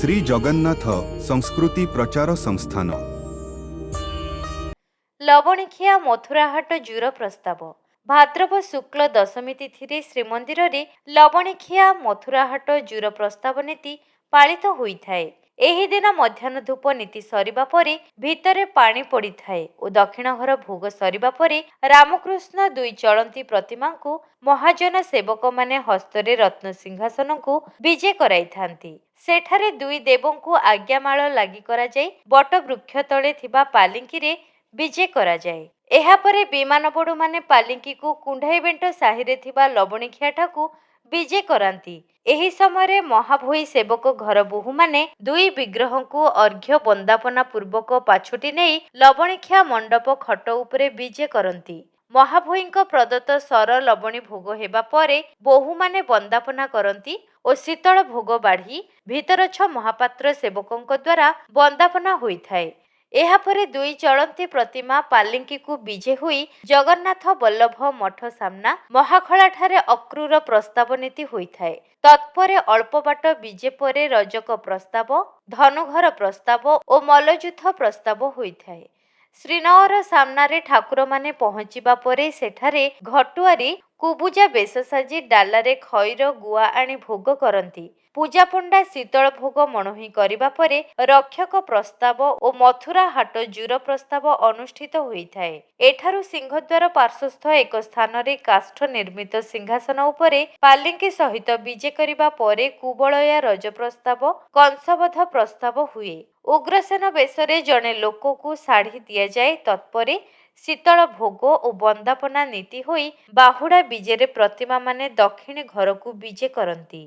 ଶ୍ରୀ ଜଗନ୍ନାଥ ସଂସ୍କୃତି ପ୍ରଚାର ସଂସ୍ଥାନ। ଲବଣିଖିଆ ମଥୁରାହାଟ ଜୁର ପ୍ରସ୍ତାବ। ଭାଦ୍ରବ ଶୁକ୍ଳ ଦଶମୀ ତିଥିରେ ଶ୍ରୀମନ୍ଦିରରେ ଲବଣିଖିଆ ମଥୁରାହାଟ ଜୁର ପ୍ରସ୍ତାବ ନୀତି ପାଳିତ ହୋଇଥାଏ। ଏହି ଦିନ ମଧ୍ୟାହ୍ନ ଧୂପ ନୀତି ସରିବା ପରେ ଭିତରେ ପାଣି ପଡ଼ିଥାଏ ଓ ଦକ୍ଷିଣ ଘର ଭୋଗ ସରିବା ପରେ ରାମକୃଷ୍ଣ ଦୁଇ ଚଳନ୍ତି ପ୍ରତିମାଙ୍କୁ ମହାଜନ ସେବକମାନେ ହସ୍ତରେ ରତ୍ନ ସିଂହାସନକୁ ବିଜେ କରାଇଥାନ୍ତି। ସେଠାରେ ଦୁଇ ଦେବଙ୍କୁ ଆଜ୍ଞାମାଳ ଲାଗି କରାଯାଇ ବଟ ବୃକ୍ଷ ତଳେ ଥିବା ପାଲିଙ୍କିରେ ବିଜେ କରାଯାଏ। ଏହାପରେ ବିମାନବଡ଼ୁମାନେ ପାଲିଙ୍କିକୁ କୁଣ୍ଢାଇବେଣ୍ଟ ସାହିରେ ଥିବା ଲବଣିଖିଆଠାକୁ ବିଜେ କରାନ୍ତି। ଏହି ସମୟରେ ମହାଭୋଇ ସେବକ ଘର ବୋହୂମାନେ ଦୁଇ ବିଗ୍ରହଙ୍କୁ ଅର୍ଘ୍ୟ ବନ୍ଦାପନା ପୂର୍ବକ ପାଛୋଟି ନେଇ ଲବଣିଖିଆ ମଣ୍ଡପ ଖଟ ଉପରେ ବିଜେ କରନ୍ତି। ମହାଭୋଇଙ୍କ ପ୍ରଦତ୍ତ ସର ଲବଣୀ ଭୋଗ ହେବା ପରେ ବୋହୂମାନେ ବନ୍ଦାପନା କରନ୍ତି ଓ ଶୀତଳ ଭୋଗ ବାଢ଼ି ଭିତରଛ ମହାପାତ୍ର ସେବକଙ୍କ ଦ୍ୱାରା ବନ୍ଦାପନା ହୋଇଥାଏ। ଏହାପରେ ଦୁଇ ଚଳନ୍ତି ପ୍ରତିମା ପାଲିଙ୍କିକୁ ବିଜେ ହୋଇ ଜଗନ୍ନାଥ ବଲ୍ଲଭ ମଠ ସାମ୍ନା ମହାଖଳାଠାରେ ଅକ୍ରୂର ପ୍ରସ୍ତାବ ନୀତି ହୋଇଥାଏ। ତତ୍ପରେ ଅଳ୍ପ ବାଟ ବିଜେ ପରେ ରଜକ ପ୍ରସ୍ତାବ, ଧନୁଘର ପ୍ରସ୍ତାବ ଓ ମଲ୍ଲଯୁଦ୍ଧ ପ୍ରସ୍ତାବ ହୋଇଥାଏ। ଶ୍ରୀନଅର ସାମ୍ନାରେ ଠାକୁରମାନେ ପହଞ୍ଚିବା ପରେ ସେଠାରେ ଘଟୁଆରୀ କୁବୁଜା ବେଶ ସାଜି ଡାଲାରେ ଖଇର ଗୁଆ ଆଣି ଭୋଗ କରନ୍ତି। ପୂଜାପଣ୍ଡା ଶୀତଳ ଭୋଗ ମଣୋହି କରିବା ପରେ ରକ୍ଷକ ପ୍ରସ୍ତାବ ଓ ମଥୁରା ହାଟ ଜୁର ପ୍ରସ୍ତାବ ଅନୁଷ୍ଠିତ ହୋଇଥାଏ। ଏଠାରୁ ସିଂହଦ୍ୱାର ପାର୍ଶ୍ୱସ୍ଥ ଏକ ସ୍ଥାନରେ କାଷ୍ଠ ନିର୍ମିତ ସିଂହାସନ ଉପରେ ପାଲିଙ୍କି ସହିତ ବିଜେ କରିବା ପରେ କୁବଳୟା ରଜ ପ୍ରସ୍ତାବ, କଂସବଧ ପ୍ରସ୍ତାବ ହୁଏ। ଉଗ୍ରସେନ ବେଶରେ ଜଣେ ଲୋକକୁ ଶାଢ଼ୀ ଦିଆଯାଏ। ତତ୍ପରେ ଶୀତଳ ଭୋଗ ଓ ବନ୍ଦାପନା ନୀତି ହୋଇ ବାହୁଡ଼ା ବିଜେରେ ପ୍ରତିମାମାନେ ଦକ୍ଷିଣୀ ଘରକୁ ବିଜେ କରନ୍ତି।